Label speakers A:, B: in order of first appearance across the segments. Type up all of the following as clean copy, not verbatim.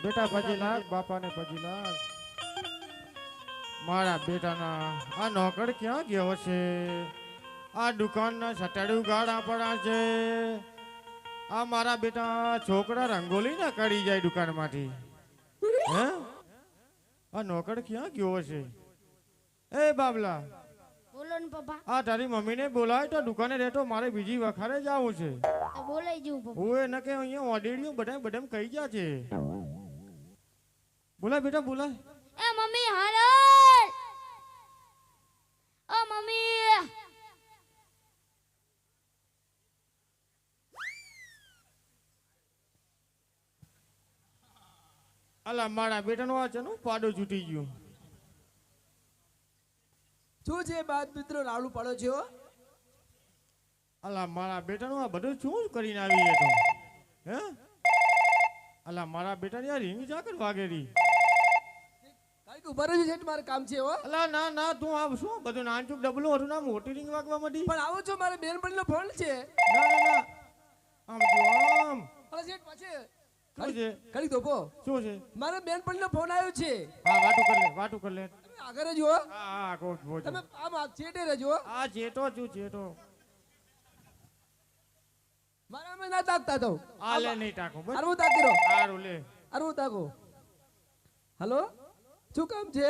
A: બેટા 5 લાખ બાપાને 5 લાખ. મારા બેટાના આ નોકર ક્યાં ગયો છે? આ દુકાનના સટાડું ગાડા પડ્યા છે. આ મારા બેટા છોકરા રંગોલી ના કાઢી જાય દુકાનમાંથી. હે આ નોકર ક્યાં ગયો છે? એ બાબલા,
B: બોલો ને પપ્પા.
A: આ તારી મમ્મીને બોલાય તો દુકાને રહેતો, મારે બીજી વખારે જવું છે.
B: તો બોલાઈ જવું પપ્પા.
A: ઓએ ન કે અહીંયા ઓડેડીઓ બધા કહી ગયા છે. બોલાય બેટા બોલાય.
B: એ મમ્મી હાલો. ઓ મમ્મી.
A: અલા મારા બેટાનો આ ચનું પાડો છૂટી ગયો.
C: શું છે બાદ મિત્રો રાવડું પાડો છો?
A: અલા મારા બેટાનું આ બધું શું કરીને આવી એ તો? હે અલા મારા બેટાની આ રીંગ જાકર વાગેરી.
C: તારી ઉભા રહેજો છે, મારે કામ છે હો.
A: અલા ના ના તું આ શું બધું નાનચુક ડબલું હતું ના મોટી રીંગ વાગવા માંડી.
C: પણ આવો છો, મારે બેનપણીનો ફોન છે.
A: ના ના ના આમ જો આમ.
C: અરે શેઠ પાછે
A: શું છે?
C: કરી દો પો.
A: શું છે?
C: મારે બેનપણીનો ફોન આવ્યો છે.
A: હા વાટું કર લે વાટું કર લે.
C: તમે આગળ રહેજો હો.
A: હા હા કોચ બોજ.
C: તમે આમ ચેટે રહેજો હો.
A: આ જેટો છું જેટો.
C: મારા અમે ના તાકતા તો.
A: આ લે નહીં ટાકો બસ.
C: અરવું તાકી રહો.
A: સારું લે.
C: અરવું તાકો. હલો, શું કામ છે?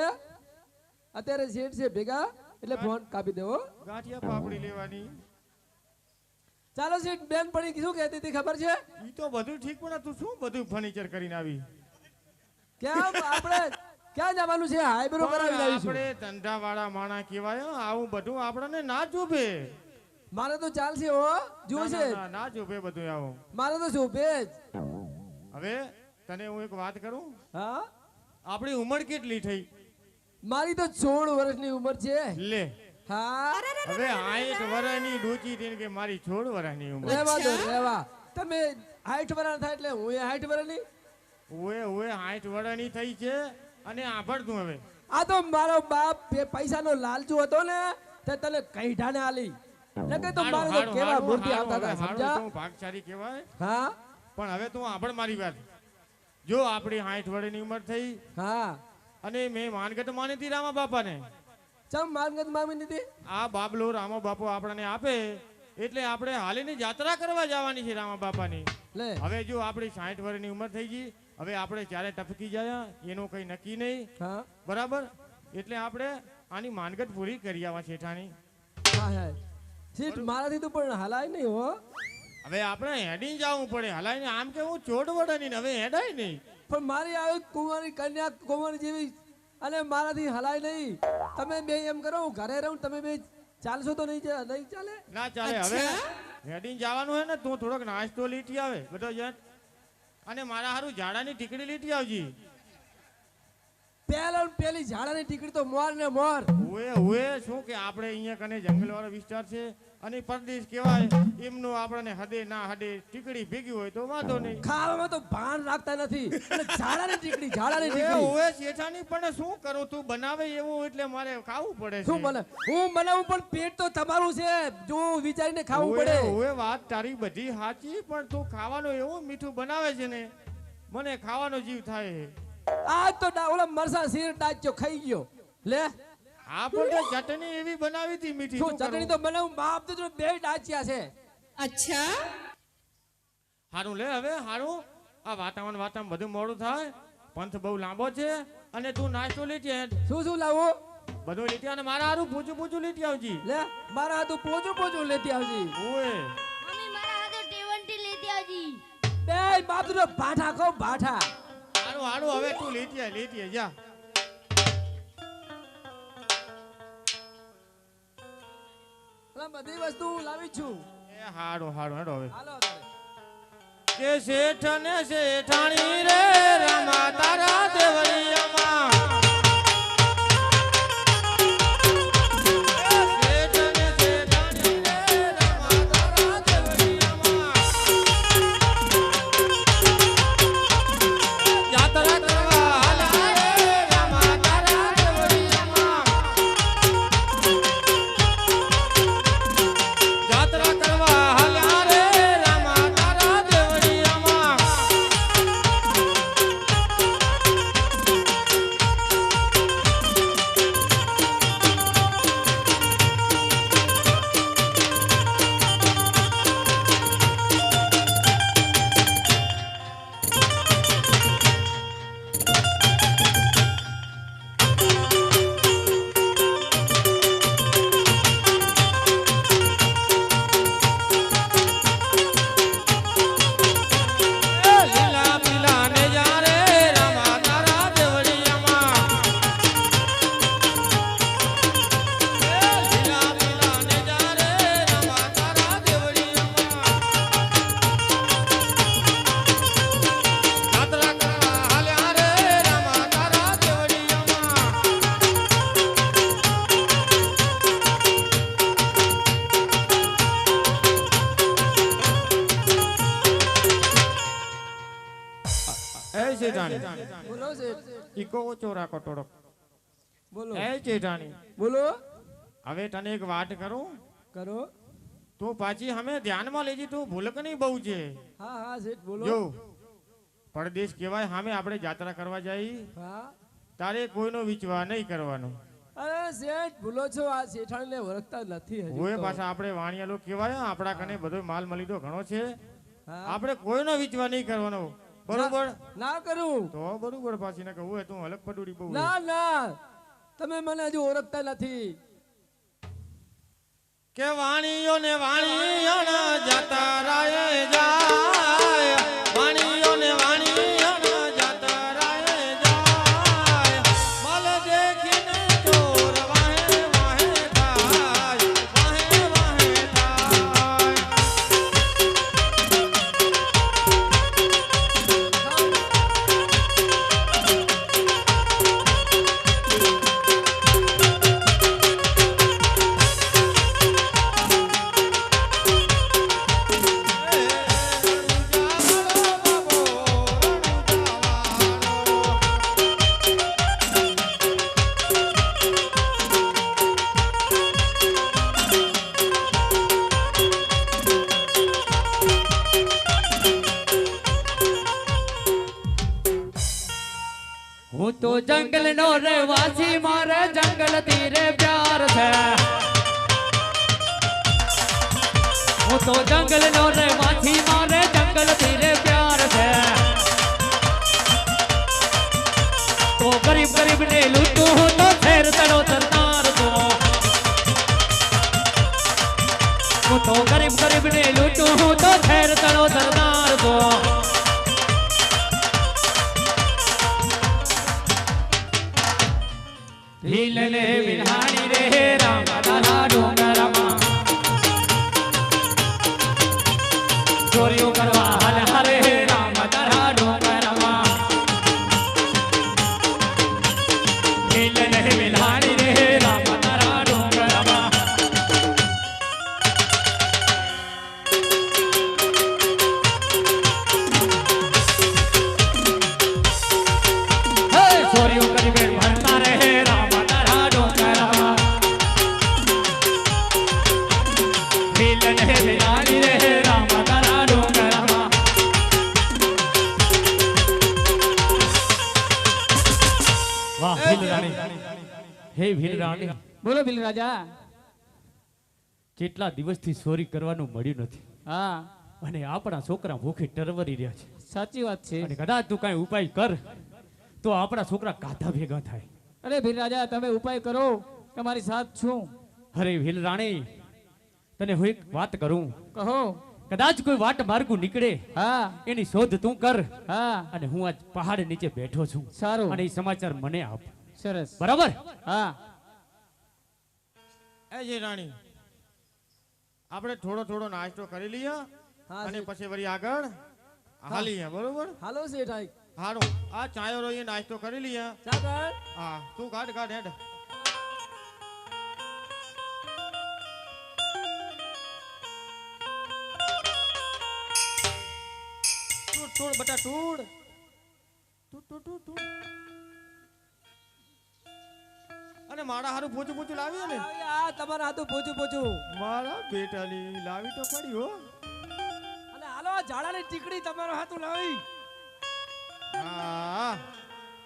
C: અત્યારે શેઠ છે ભેગા, એટલે ફોન કાપી દેવો.
A: ગાંઠિયા પાપડી લેવાની.
C: ચાલો શેઠ, બેનપણી શું કહેતી હતી ખબર છે?
A: ઈ તો બધું ઠીક પણ તું શું બધું ફર્નિચર કરીને આવી?
C: ક્યાં આપણે ક્યાં જવાનું છે? હાઈબ્રો કરાવી લાવીશું.
A: આપણે ધંધા વાળા માણા કહેવાય હો. આવું બધું આપણને ના જોભે.
C: મારે તો ચાલશે હો. જુઓ છે
A: ના જોભે બધું આવું.
C: મારે તો શોભે જ.
A: હવે તને હું એક વાત કરું.
C: હા,
A: આપણી ઉંમર કેટલી થઈ?
C: મારી તો 16 વર્ષની ઉંમર છે.
A: લે
C: હા,
A: હવે 60 વર્ષની ડોચી થઈને કે મારી 16 વર્ષની ઉંમર.
C: રહેવા દો રહેવા. તમે 60 વર્ષ થાય એટલે હું 60 વર્ષની.
A: ઓએ ઓએ 60 વર્ષની થઈ છે. અને આભળતું હવે
C: આ તો મારો બાપ પૈસાનો લાલચુ હતો ને, તે તને કઈઢાને આલી. નકે તો મારે તો કેવા મૂર્તિ આવતા હતા સમજા.
A: તું ભાગશાળી કહેવાય.
C: હા
A: પણ હવે તું આભળ મારી વાત. જો આપણી 60 વર્ષની ઉંમર થઈ
C: હા.
A: અને મેં માનગત માની હતી રામા બાપાને.
C: ચમ માનગત મામી દીધી.
A: આ બાબલો રામા બાપુ આપણને આપે એટલે આપણે હાલીની જાત્રા કરવા જવાની છે રામા બાપાની.
C: લે
A: હવે જો આપણી 60 વર્ષની ઉંમર થઈ ગઈ, હવે આપણે ચારે ટપકી જાય એનું કઈ નક્કી નહીં.
C: હા
A: બરાબર, એટલે આપણે આની માનગત પૂરી કરી આવા શેઠાની.
C: હા હા. સીટ મારાથી તો પણ હલાય નહીં હો.
A: હવે આપણે હેડીને જવું પડે. હલાઈને આમ કે હું ચોટ વડાની ને હવે હેડાય નહીં.
C: પણ મારી આવી કુંવારી કન્યા કુંવારી જેવી અને મારાથી હલાય નહીં. તમે બે એમ કરો, હું ઘરે રહું, તમે બે ચાલશો તો નહીં ચાલે.
A: ના ચાલે. હવે હેડીને જવાનું હોય ને તું થોડોક નાસ્તો લીટી આવે બધો જણ. અને મારા હારું ઝાડાની ટીકડી લીટી આવજી.
C: પેલી ઝાડાની ટીકડી તો મોર ને મોર.
A: ઓએ ઓએ શું કે આપણે અહીંયા કને જંગલ વાળો વિસ્તાર છે અને પરદેશ કહેવાય. એમનું આપણને હદે ના હદે ટીકડી ભેગી હોય તો વાંધો નહીં.
C: ખાવામાં તો ભાન રાખતા નથી. અને ઝાડાની ટીકડી
A: ઓએ શેઠાની પણ શું કરું, તું બનાવે એવું એટલે મારે ખાવું પડે છે.
C: શું બને? હું બનાવું પણ પેટ તો તમારું છે. જો વિચારીને ખાવું પડે.
A: ઓએ વાત તારી બધી સાચી, પણ તું ખાવાનું એવું મીઠું બનાવે છે ને મને ખાવાનો જીવ થાય.
C: આજ તો ઓલા મરસા શીર ડાચ્યો ખાઈ ગયો. લે
A: આપણે ચટણી એવી બનાવી હતી મીઠી.
C: શું ચટણી તો બનાવું? બાપ તો બે ડાચ્યા છે.
D: અચ્છા,
A: હારું લે હવે હારું. આ વાતાવરણ બધું મોડું થાય. પંથ બહુ લાંબો છે અને તું નાસ્તો લેતી
C: શું લાવો?
A: બધું લેતી અને મારા હારું પૂછું લેતી આવજી.
C: લે મારા હાથું પોચું લેતી આવજી.
A: ઓએ
B: મમ્મી મારા હાથે ટેવન્ટી લેતી આવજી.
C: બે બાપ તો ભાઠા ખાવ ભાઠા.
A: હારું હવે તું લેતી આય જા.
C: બધી વસ્તુ લાવી છું.
A: એ હારું હેડો હવે.
C: હાલો
A: કે શેઠ ને શેઠાણી રે રામા તારા દેવળિયામાં.
C: બોલો શેઠ
A: ઈકો ઓછો રાખો થોડોક.
C: બોલો
A: એ જેઠાણી,
C: બોલો
A: હવે તને એક વાત કરું.
C: કરો
A: તું પાછી અમે ધ્યાનમાં લેજી, તું ભૂલકણી બહુ છે.
C: હા હા શેઠ બોલો
A: જો પરદેશ કહેવાય, સામે આપણે જાત્રા કરવા જઈ,
C: હા
A: તારે કોઈનો વિશ્વાસ નહીં કરવાનો.
C: અરે શેઠ ભૂલો છો આ શેઠાણીને ઓળખતા નથી હજી
A: હોય
C: તો.
A: પાછા આપણે વાણિયાલો કહેવાય, આપણા કને બધો માલ મળી તો ઘણો છે.
C: હા.
A: આપણે કોઈનો વિશ્વાસ નહીં કરવાનો, બરોબર?
C: ના કરું
A: તો બરોબર. પાછી ને કહું તું અલગ પટુડી બહુ.
C: ના ના તમે મને હજુ ઓળખતા નથી
A: કે વાણીઓ ને વાણીઓ જાતા રાય જાય, વાણીઓ ને વાણીઓ જાતા રાય જાય, મલ દેખીને ચોર વાહે વાહે થાય, વાહે વાહે થાય.
D: હું તો જંગલ નો રહેવાસી, મારે જંગલ તીરે પ્યાર છે. હું તો જંગલ નો રહેવાસી, મારે જંગલ તીરે પ્યાર છે. તો ગરીબ ગરીબ ને લૂંટું હું તો શેર તળો તરનાર તો. હું તો ગરીબ ગરીબ ને લૂંટું હું તો શેર તળો તરનાર તો. ભીલને વિહાણી રે રામ દાદા ડુંગરમાં, ચોરીઓ કરવા હાલ હરે રામ દાદા ડુંગરમાં. ભીલને વિહાણી રે રામ દાદા ડુંગરમાં. હે ચોરીઓ કરી બેન ભણતા રે રામ દાદા ડુંગરમાં. ભીલને વિહાણી રે રામ દાદા ડુંગરમાં. વાહ ભીલ રાણી, હે ભીલ રાણી,
E: બોલો ભીલ રાજા.
D: કેટલા દિવસથી ચોરી કરવાનું મળ્યું નથી,
E: હા
D: અને આપણા છોકરા ભૂખે ટરવરી રહ્યા છે.
E: સાચી વાત છે.
D: અને કદાચ તું કાંઈ ઉપાય કર તો આપણા છોકરા કાઢા ભેગા થાય.
E: અરે ભીલ રાજા તમે ઉપાય કરો, તમારી સાથ છું.
D: અરે ભીલ રાણી, તને હું એક વાત કરું.
E: કહો.
D: કદાચ કોઈ વાટ માર્ગું નીકળે,
E: હા
D: એની શોધ તું કર.
E: હા
D: અને હું આજ પહાડ નીચે બેઠો છું,
E: સારું.
D: અને એ સમાચાર મને આપ.
E: સરસ.
D: બરાબર?
E: હા
A: એ જે રાણી, આપણે થોડો થોડો નાસ્તો કરી લઈએ,
C: હા
A: અને
C: શેઠ.
A: પછી વળી આગળ હાલીએ, બરોબર?
C: હાલો શેઠાઈ
A: હારું, આ ચાયો રોઈએ નાસ્તો કરી લઈએ.
C: ચાકર
A: હા, તું કાઢ કાઢ હેડ. ટૂટ ટૂટ બટા ટૂટ. ટૂટ ટૂટ ટૂટ ટૂટ. અને મારા હારું પોચું પોચું લાવીએ ને.
C: આ તમારા હાથું પોચું પોચું
A: મારા બેટાની લાવી તો ખરી હો.
C: અને હાલો આ ઝાડાની ટીકડી તમારો હાથું લાવી.
A: હા,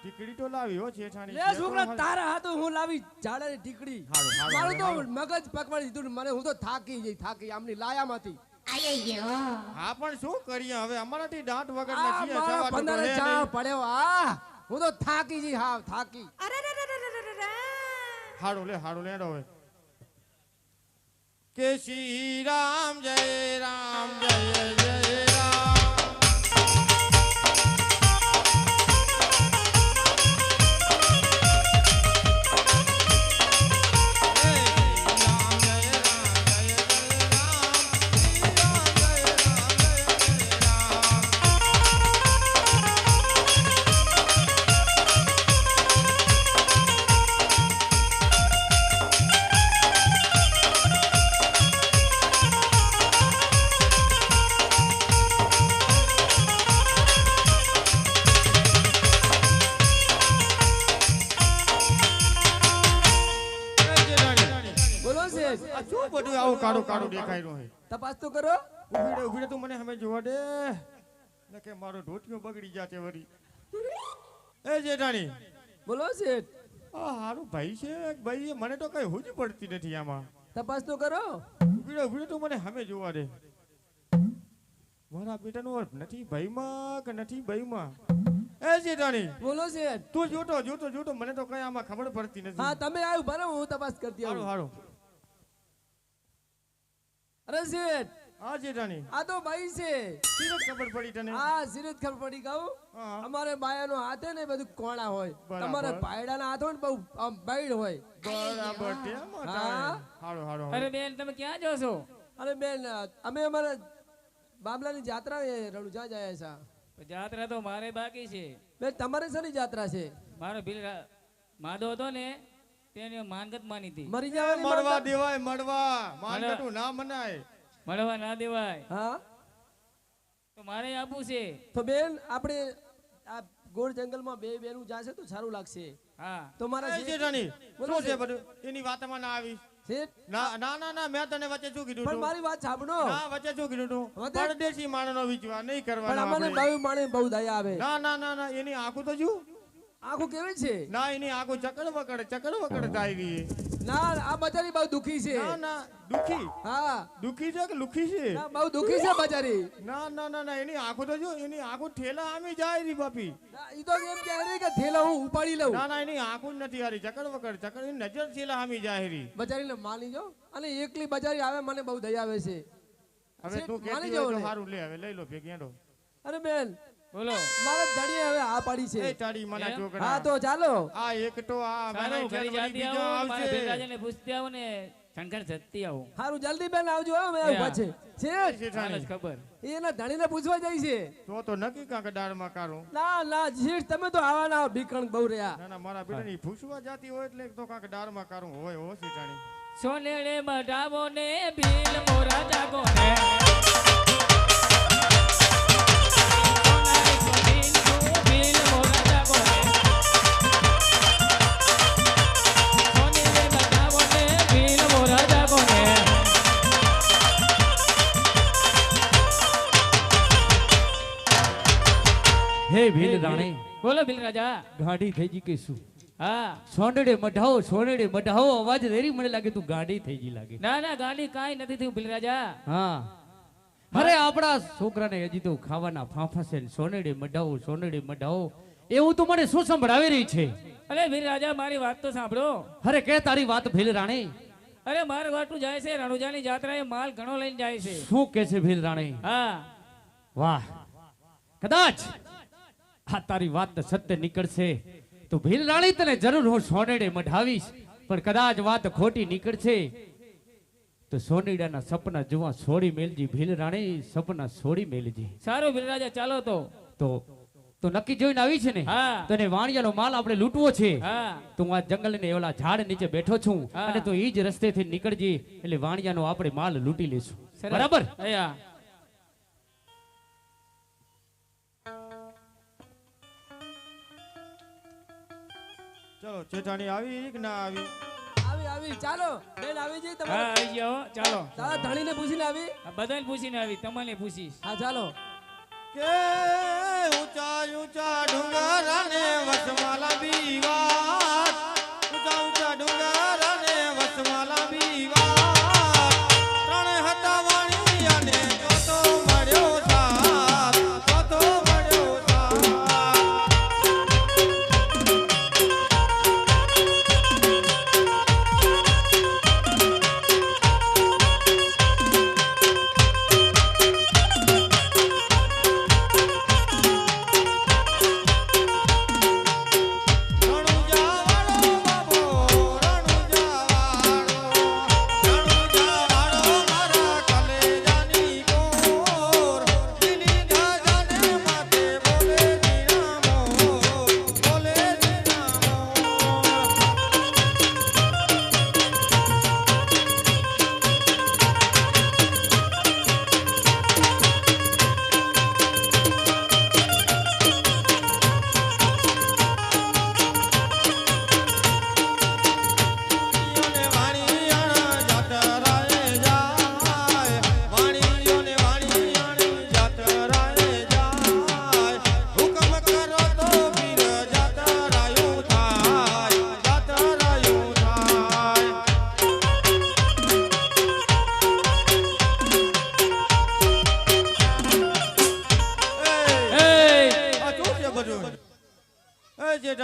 A: ટીકડી તો લાવી હો છેઠાણી.
C: લે છોકરા તારા હાથું હું લાવી ઝાડાની ટીકડી.
A: હારું, હારું,
C: મારું તો
A: હારું.
C: મગજ પકવાડી દીધું ને મને, હું તો થાકી જઈ થાકી આમની લાયામાંથી.
A: હા, પણ શું કરીએ હવે, અમારાથી દાંત વગર
C: આ
A: નથી.
C: મારા પંદરે ચા પડ્યો. આ હું તો થાકી જઈ, હા થાકી.
A: હાડું લે હવે. કે શ્રી રામ જય રામ જય જય રામ.
C: શેઠ
A: આ શું બધું આવું કાળું કાળું દેખાઈ રહ્યું છે?
C: તપાસ તો કરો.
A: ઉભી રે તું મને સામે જોવા દે ને કે મારો ઢોટિયો બગડી જાતે વળી. એ જેઠાણી,
C: બોલો શેઠ.
A: આ હારું ભાઈ છે ભાઈ, મને તો કઈ હુજ પડતી નથી આમાં.
C: તપાસ તો કરો.
A: ઉભી રે તું મને સામે જોવા દે. મારા બેટાનો અર્થ નથી ભાઈમાં કે નથી ભાઈમાં. એ જેઠાણી,
C: બોલો શેઠ.
A: તું જોતો મને તો કઈ આમાં ખબર પડતી નથી.
C: હા તમે આવ્યું ભરો હું તપાસ કરતી
A: હારું
C: આવું.
A: હારું.
C: અરે શેઠ
A: હા જેઠાણી,
C: આ તો ભાઈ છે.
A: સીરત ખબર પડી તને?
C: હા સિરત ખબર પડી કહું.
A: હા.
C: અમારે બાયાનો હાથ હે ને બધું કોણા હોય.
A: બરાબર.
C: તમારે ભાઈડાના હાથ હોય ને બહુ આમ બાઈડ હોય.
A: બરાબર તેમ
C: હા.
A: હારું હારું.
E: અરે બેન તમે ક્યાં જો છો?
C: અરે બેન અમે અમારા બાબલાની જાત્રા એ રણુજા જાય છે.
E: જાત્રા તો મારે બાકી છે.
C: બેન તમારે શેની જાત્રા છે?
E: મારો માધો હતો ને તેને માનગત માની હતી.
C: મરી જવાની
A: મળવા
C: માનતા?
A: દેવાય મળવા, માનગઢું ના મનાય.
E: મળવા ના દેવાય
C: હા
E: તો મારે આપવું છે.
C: તો બેન આપણે આ ગોળ જંગલમાં બે બેનું જાશે તો સારું લાગશે.
E: હા
C: તો મારા
A: એ
C: શેઠ-
A: જેઠાણી,
C: બોલો
A: શું છે
C: શેઠ.
A: બધું? એની વાતમાં ના આવી.
C: શેઠ,
A: ના મેં તને વચ્ચે શું કીધું
C: પણ
A: તું?
C: મારી વાત સાંભળો.
A: ના વચ્ચે શું કીધું તું?
C: વચ્ચે-
A: પરદેશી માણસનો વિચાર નહીં
C: પણ
A: કરવાનો
C: અમને
A: આપણે.
C: બહુ માણે બહુ દયા આવે.
A: ના એની આંખો તો જો.
C: આખું કેવી છે?
A: ના એની આંખો ચકડ વકડ થાય રહી.
C: ના આ બજારી બહુ દુખી છે.
A: ના દુખી
C: હા
A: દુખી છે કે લુખી છે?
C: ના બહુ દુખી છે બજારી.
A: ના એની આંખો તો જો, એની આંખો ઠેલા આમી જાય રહી બાપી.
C: ના, ઈ તો એમ કહે છે કે થેલો હું ઉપાડી લઉં.
A: ના એની આંખો જ નથી હારી, ચકડ વકડ એની નજર ઠેલા આમી જાય રહી.
C: બજારીને માની જો અને એકલી બજારી આવે મને બહુ દયા આવે છે.
A: હવે તું
C: શેઠ, માની
A: કહેતી હોય
C: જાઓ
A: તો
C: ને.
A: સારું લે, હવે લઈ લો ભેગી હેડો.
C: અરે બેન
E: બોલો.
C: મારા ધણીએ હવે આ પાડી
A: એ
C: છે.
A: તારી મના
E: એમ?
A: છોકરા.
C: હા તો ચાલો.
A: આ એક તો આ
E: સારું
A: મને
E: ઘરે
A: વળી
E: જાતી
A: બીજો
E: આવો મારા
A: આવશે.
E: ભેગાજીને પૂછતી આવો ને શંકર જતી આવો.
C: સારું જલ્દી બેન આવજો હો અમે ઉભા છે. શેઠ
E: હાલ જ
A: શેઠાણી,
E: ખબર.
C: એના ધણીને પૂછવા જાય છે.
A: તો નક્કી કાંક દાળમાં કાઢું.
C: ના શેઠ તમે તો આવાના ભીખણ બહુ રહ્યા.
A: ના મારા બેટાની ફૂસવા જાતી હોય એટલે તો કાંક દાળમાં કાઢું હોય હો શેઠાણી.
E: સોનેડે મઢાવો ને ભીલ મોરા જાગો ને ભીલ મોરા જાગો ને સોનેડે મઢાવો ને ભીલ મોરા જાગો ને
D: હે ભીલ રાણી,
E: બોલો ભીલ રાજા.
D: ગાડી થઈ ગઈ કે શું?
E: હા
D: સોનેડે મઢાવો અવાજ રેરી, મને લાગે તું ગાડી થઈ ગઈ લાગે.
E: ના ગાડી કાંઈ નથી થયું ભીલ રાજા.
D: હા અરે આપણા છોકરાને હજી તો ખાવાના ફાંફા છે ને સોનેડે મઢાવો એવું તો મને શું સંભળાવી રહી છે?
E: અરે ભીલ રાજા મારી વાત તો સાંભળો.
D: અરે કે તારી વાત ભીલ રાણી?
E: અરે મારે વાટું જાય છે રણુજાની જાત્રાએ માલ ઘણો લઈને જાય છે.
D: શું કે છે ભીલ રાણી?
E: હા
D: વાહ, કદાચ આ તારી વાત સત્ય નીકળશે તો ભીલ રાણી તને જરૂર હું સોનેડે મઢાવીશ, પણ કદાચ વાત ખોટી નીકળશે તો સોનેડાના સપના જોવા છોડી મેલજી. ભીલ રાણી સપના છોડી મેલજી.
E: સારું ભીલ રાજા ચાલો તો.
D: તો નક્કી જોઈને આવી છે ને?
E: હા.
D: તને વાણિયાનો માલ આપણે લૂંટવો છે.
E: હા
D: તો હું આ જંગલ ને ઓલા ઝાડ નીચે બેઠો છું
E: હા.
D: અને તો ઈ જ રસ્તેથી નીકળજી એટલે વાણિયાનો આપણે માલ લૂંટી લેશું.
E: સરસ.
D: બરાબર?
E: હા
A: ચલો જેઠાણી આવી કે ના આવી?
C: આવી ચાલો બેન આવી જઈ
E: હા
C: તમારે.
E: આવી જાઓ ચાલો.
C: તારા ધણીને પૂછીને આવી.
E: આ બધાને પૂછીને આવી તમને પૂછીશ.
C: હા ચાલો.
A: કે ઊંચા ડુંગર અને વસમાલા બીવાત, ઊંચા ડુંગર અને વસમાલા બીવાત, ત્રણ હતા વાણી અને ચોથો મળ્યો સાથ, ચોથો મળ્યો સાથ.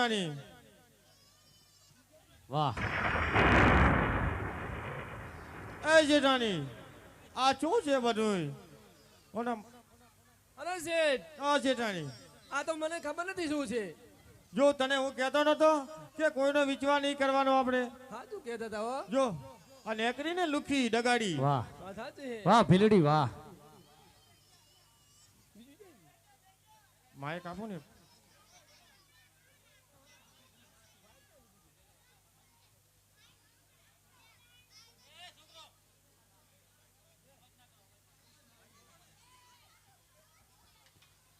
A: જેઠાણી
D: વાહ
A: એ જેઠાણી આ શું છે બધું ઓના
C: અરે શેઠ
A: આ જેઠાણી
C: આ તો મને ખબર નથી શું છે.
A: જો તને હું કહેતો નતો કે કોઈનો વિચવા નહીં કરવાનો આપણે
C: હા તું કહેતા હતા હો.
A: જો આ નેકરીને લુખી ડગાડી
D: વાહ
C: વાત સાચી છે.
D: વાહ ભીલડી વાહ
A: માયક આપો ને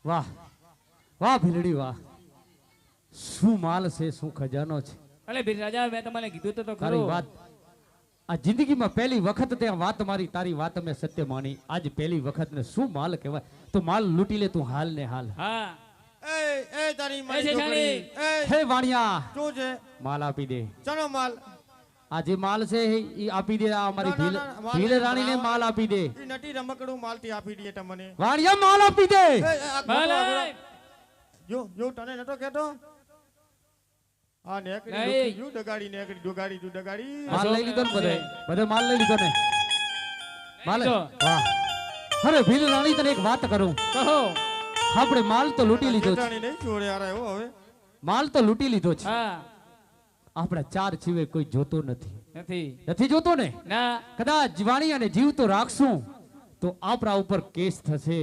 D: વાહ વાહ ભીલડી વાહ શું માલ છે શું ખજાનો છે
E: અલે ભીલ રાજા મેં તમને કીધું તો
D: તારી
E: ખરું
D: વાત આ જિંદગીમાં પહેલી વખત તે વાત મારી તારી વાત મેં સત્ય માની આજ પહેલી વખત ને શું માલ કહેવાય તું માલ લૂંટી લે તું હાલ ને હાલ
E: હા
A: એ તારી મારી
E: જેઠાણી.
A: છોકરી એ
D: હે વાણિયા
A: શું છે
D: માલ આપી દે
A: ચલો માલ
D: આ જે માલ છે એ આપી દે આ અમારી
A: ના, ના, ના, માલ
D: ભીલ
A: નહીં,
D: રાણીને
A: માલ.
D: માલ આપી દે
A: ઈ નટી રમકડું માલથી આપી દઈએ તમને
D: વાણિયા માલ આપી દે
A: આ
E: ભલે.
A: જો તને નતો કેતો આ નેકડી
E: નહીં.
A: લુખી જો ડગાડી નેકડી ડગાડી તું ડગાડી
D: માલ લઈ લીધો ને બધે બધે માલ લઈ લીધો ને માલ
E: લીધો.
D: વાહ અરે ભીલ રાણી તને એક વાત કરું
E: કહો
D: આપણે માલ તો લૂંટી લીધો છે
A: જેઠાણી નહીં જોડે યાર એવો હવે
D: માલ તો લૂંટી લીધો છે
E: હા
D: આપણે ચાર સિવાય કોઈ જોતો નથી
E: નથી
D: નથી જોતો ને
E: ના
D: કદાચ જીવાણી અને જીવ તો રાખશું તો આપણા ઉપર કેસ થશે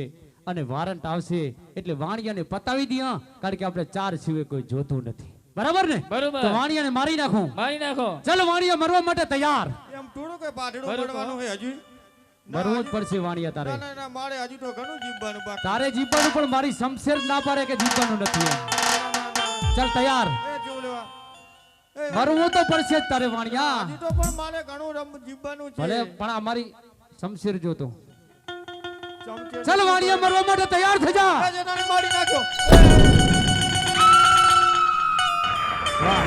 D: અને વારંટ આવશે એટલે વાણિયાને પતાવી દઈએ કારણ કે આપણે ચાર સિવાય કોઈ જોતું નથી બરાબર ને
E: બરોબર.
D: તો વાણિયાને મારી નાખું
E: મારી નાખો
D: ચાલો વાણિયા મરવા માટે તૈયાર
A: એમ થોડું કે પાટડું
E: બરોબર.
A: પડવાનું હોય હજુ
D: મરવું જ પડશે વાણિયા તારે
A: ના ના ના મારે હજુ તો ઘણું જીવવાનું બાકી
D: તારે જીવવાનું પણ મારી શમશેર ના પાડે કે જીવવાનું નથી એમ.
A: ના, ના, ના.
D: ચાલ તૈયાર
A: એ જો લેવા એ
D: મરવું તો પડશે જ તારે વાણિયા
A: હજુ તો પણ મારે ઘણું જીવવાનું છે
D: ભલે પણ આ મારી શમશેર જોતો
A: ચમચે-
D: ચાલ વાણિયા મરવા માટે તૈયાર થઈ જા
A: એ જેઠાણી મારી નાખ્યો
D: વાહ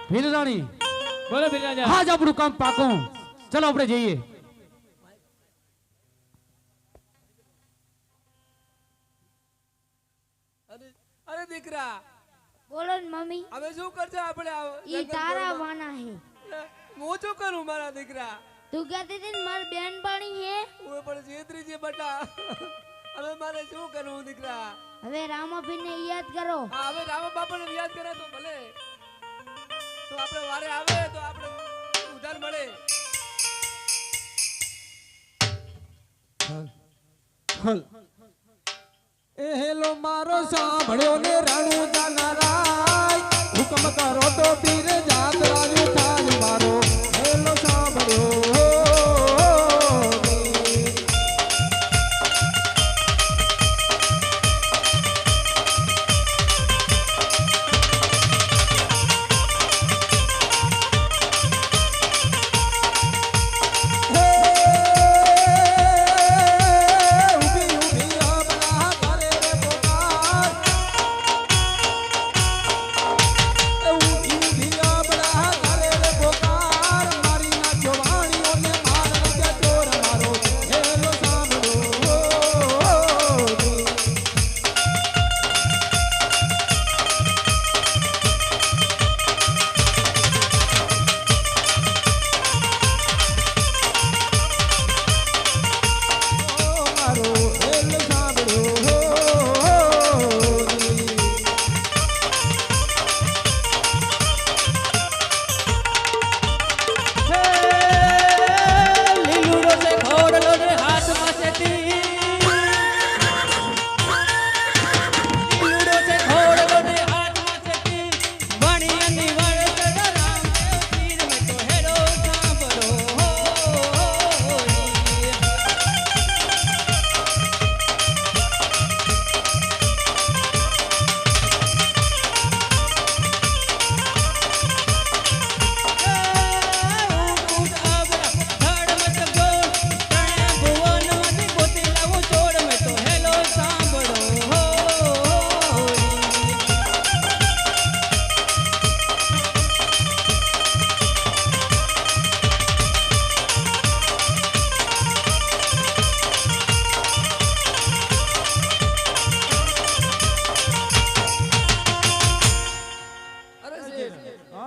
D: ભીલ રાણી
E: બોલો ભીલ રાજા
D: આજ આપણું કામ પાકું ચલો આપણે જઈએ
C: અરે દીકરા
B: બોલો ને મમ્મી
C: હવે શું કરશે આપણે આ
B: ઈ
C: જંગલ
B: તારા
C: ગોળમાં?
B: વાના હે
C: હું શું કરું મારા દીકરા
B: તું કહેતી હતી ને મારી બેનપણી હે
C: હું પણ છેતરી છે બટા હવે મારે શું કરવું દીકરા
B: હવે રામાભીને યાદ કરો
C: હા હવે રામા બાપાને યાદ કરે તો ભલે તો આપણે વારે આવે તો આપણે ઉધાર મળે
F: એ હેલો મારો સાંભળ્યો ને રાણુ જાનારાય હુકમ કરો તો પીર જાત રાજુ થાય મારો હેલો સાંભળ્યો ઊભી ઊભી અબલા કરે રે પોકાર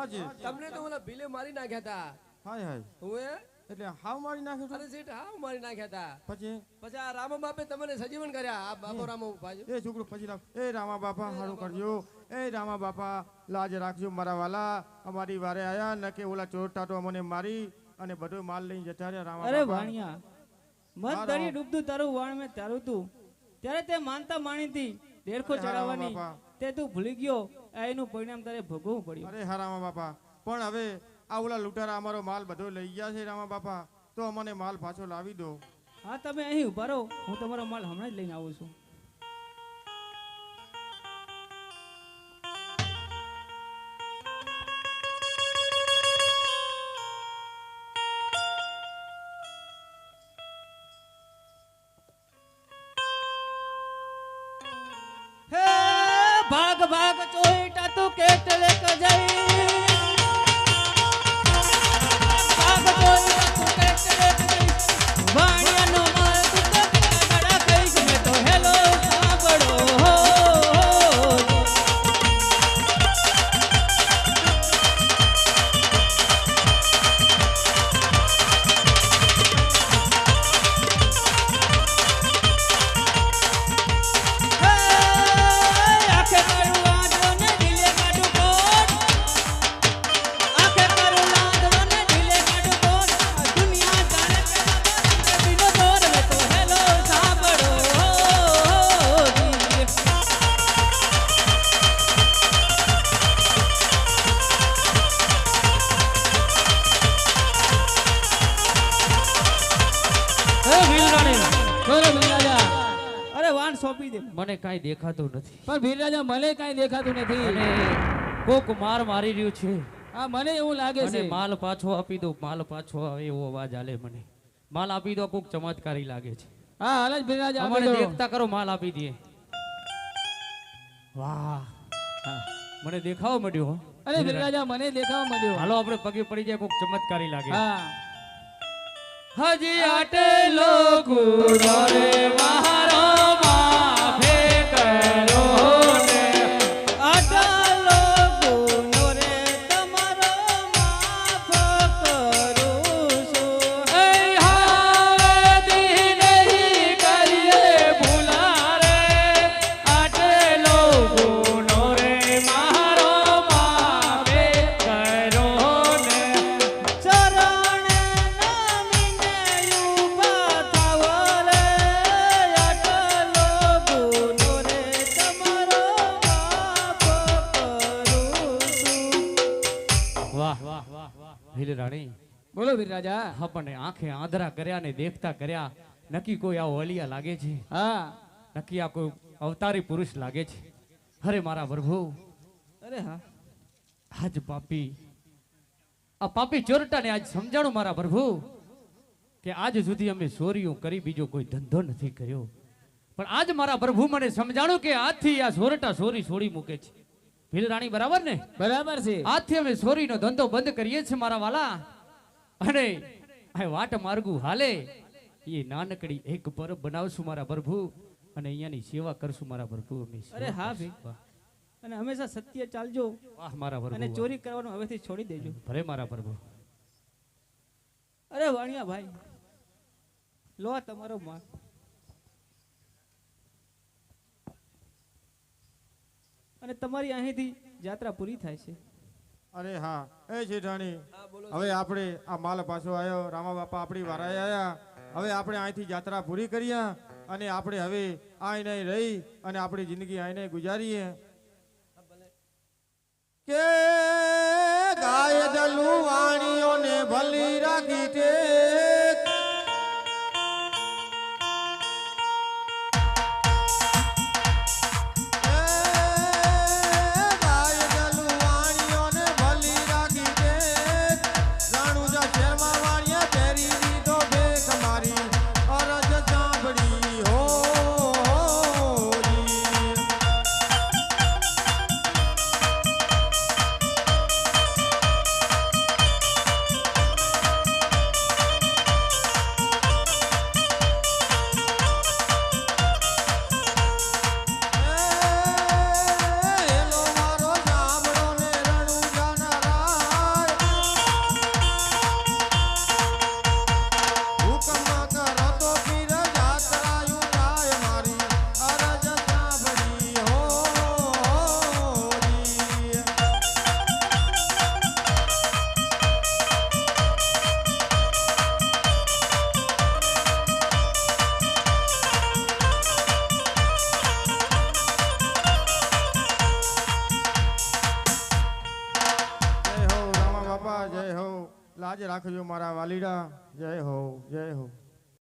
A: છે
C: તમને તો ઓલા ભીલે મારી નાખ્યા હતા
A: હાય હાય
C: હું
A: એટલે હાવ મારી નાખ્યો
C: અરે શેઠ હા મારી નાખ્યા હતા
A: પછી
C: પછી આ રામા બાપે તમને સજીવન કર્યા આ બાપો રામો ભાઈ
A: એ છોકરો પછી રાખ એ રામા બાપા હારું કરજો એ રામા બાપા લાજ રાખજો મારા વાલા અમારી વારે આયા ન કે ઓલા ચોર ટાટો અમને મારી અને બધો માલ લઈને જતા રહ્યા રામા
E: અરે
A: બાપા
E: વાણિયા મત
A: મારો.
E: દરી ડૂબતું તારું વાણ મેં તારું તું ત્યારે તે માનતા માણી હતી દેરખો
A: અરે હા
E: ચડાવવાની
A: બાપા.
E: તે તું ભૂલી ગયો આ એનું પરિણામ તારે ભોગવવું પડ્યું
A: અરે હા રામા બાપા પણ હવે આ ઓલા લૂંટારા અમારો માલ બધો લઈ ગયા છે રામા બાપા તો અમને માલ પાછો લાવી દો
E: હા તમે અહીં ઉભા રહો હું તમારો માલ હમણાં જ લઈને આવું છું હે ભાગ ભાગ ચોઈટા તું કેટલે ક જઈ ભાગ ચોઈટા તું કેટલે ક જઈ વાણિયાનો માલ તું તો ગડા કઈશ મે તો હેલો સાંભળો હો આખે કરું આંધળો ને દિલે કાઢું કોટ આખે કરું આંધળો ને દિલે કાઢું કોટ આ દુનિયા જાણે કે બિનો બોર મે તો હેલો સાંભળો જી હે ભીલરાણી બોલો ભીલરાજા અરે વાન સોંપી દે
D: મને કાંઈ દેખાતું નથી
E: પણ ભીલરાજા મને કાંઈ દેખાતું નથી
D: અને કોક માર મારી રહ્યું છે
E: આ મને એવું લાગે
D: અને
E: છે
D: માલ પાછો આપી દો માલ પાછો આવે એવો અવાજ આલે મને માલ આપી દો કોક ચમત્કારી લાગે છે
E: હા હાલ જ ભીલરાજા આપી
D: અમને
E: દો.
D: દેખતા કરો માલ આપી દઈએ વાહ હા, મને દેખાવા મળ્યો હો.
E: અરે ભીલરાજા મને દેખાવા મળ્યો
D: હાલો આપણે પગે પડી જાય કોક ચમત્કારી લાગે
E: હા
D: હજી આટેલો ગુનો રે મારો માફે કરો ને
E: આટલો ગુનો રે તમારો માફ કરું છું
D: એ હાદી નહીં કરીએ ભૂલા રે આટેલો ગુનો રે મારો માફે કરો ને
E: ચરણે નામીને ઊભા થાવ રે આટલો ગુનો રે તમારો માફ કરું છું
D: વાહ વાહ વાહ વાહ ભીલ રાણી
E: બોલો ભીલરાજા
D: આપણને આંખે આંધળા કર્યા ને દેખતા કર્યા નક્કી કોઈ આ ઓલિયા લાગે છે
E: હા
D: નક્કી આ કોઈ અવતારી પુરુષ લાગે છે અરે મારા પ્રભુ
E: અરે હા
D: આજ પાપી ચોરટાને આજ સમજાણું મારા પ્રભુ કે આજ સુધી અમે ચોરીઓ કરી બીજો કોઈ ધંધો નથી કર્યો પણ આજ મારા પ્રભુ મને સમજાણું કે આજથી આ ચોરટા ચોરી છોડી મૂકે છે ભીલ રાણી બરાબર ને
E: બરાબર છે
D: આજથી અમે ચોરીનો ધંધો બંધ કરીએ છીએ મારા વાલા અને આ વાટ માર્ગું હાલે એ નાનકડી એક પરબ બનાવશું મારા પ્રભુ અને અહીંયાની સેવા કરશું મારા પ્રભુ અમે
E: અરે હા ભાઈ. અને હંમેશા સત્ય ચાલજો
D: વાહ મારા પ્રભુ
E: અને ચોરી કરવાનું હવેથી છોડી દેજો
D: ભરે મારા પ્રભુ
E: અરે વાણિયા ભાઈ લો આ તમારો માલ અને તમારી અહીંથી યાત્રા પૂરી થાય છે
A: અરે હા એ શેઠાણી
C: હા બોલો
A: હવે આપણે આ માલ પાછો આવ્યો રામા બાપા આપણી વારાએ આયા હવે આપણે અહીંથી યાત્રા પૂરી કરીએ અને આપણે હવે આઈને રહી અને આપણી જિંદગી આઈને ગુજારીએ કે ગાય દલુ વાણીઓને ભલી રાખી ટેક બાપા જય હો. લાજ રાખજો મારા વાલીડા. જય હો જય હો.